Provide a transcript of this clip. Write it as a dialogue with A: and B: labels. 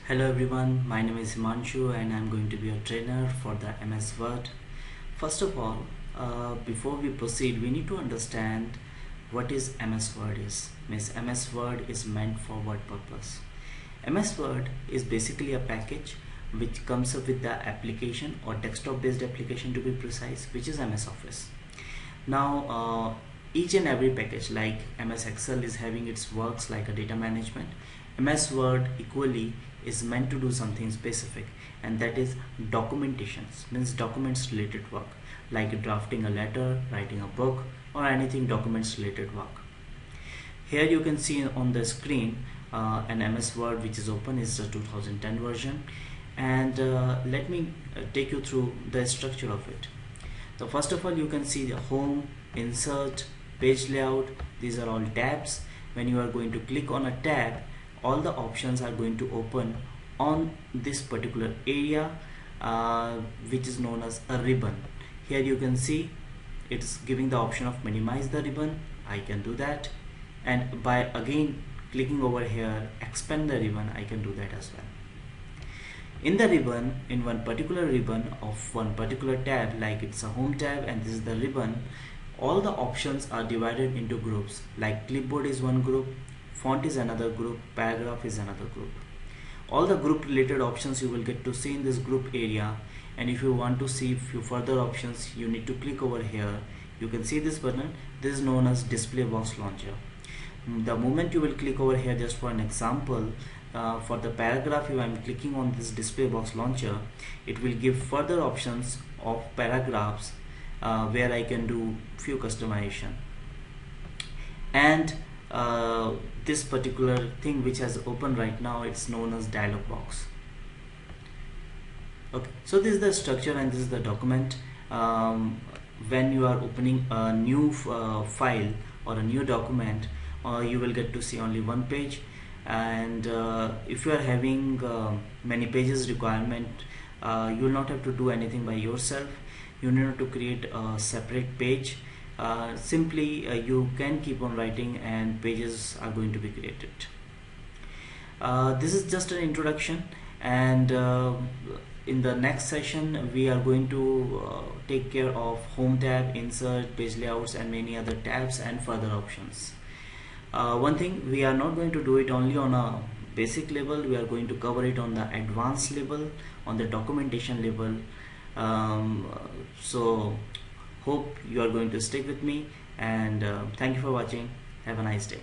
A: Hello everyone, my name is Himanshu and I'm going to be a trainer for the MS Word. First of all, before we proceed, we need to understand what is MS Word is. Means MS Word is meant for what purpose? MS Word is basically a package which comes up with the application or desktop based application to be precise, which is MS Office. Now each and every package like MS Excel is having its works like a data management. MS Word equally is meant to do something specific, and that is documentations, means documents related work like drafting a letter, writing a book, or anything documents related work. Here you can see on the screen an MS Word which is open, is the 2010 version, and let me take you through the structure of it. So first of all, you can see the home, insert, page layout. These are all tabs. When you are going to click on a tab, all the options are going to open on this particular area which is known as a ribbon. Here you can see it's giving the option of minimize the ribbon. I can do that, and by again clicking over here expand the ribbon, I can do that as well. In the ribbon, in one particular ribbon of one particular tab, like it's a home tab and this is the ribbon, all the options are divided into groups, like clipboard is one group, font is another group, paragraph is another group. All the group related options you will get to see in this group area, and if you want to see few further options, you need to click over here. You can see this button. This is known as display box launcher. The moment you will click over here, just for an example, for the paragraph, if I am clicking on this display box launcher, it will give further options of paragraphs where I can do few customization. And this particular thing which has open right now, it's known as dialog box. Okay, so this is the structure and this is the document. When you are opening a new file or a new document, you will get to see only one page, and if you are having many pages requirement, you will not have to do anything by yourself. You need to create a separate page. Simply you can keep on writing and pages are going to be created. This is just an introduction, and in the next session we are going to take care of home tab, insert, page layouts, and many other tabs and further options. One thing, we are not going to do it only on a basic level, we are going to cover it on the advanced level, on the documentation level. So hope you are going to stick with me, and thank you for watching. Have a nice day.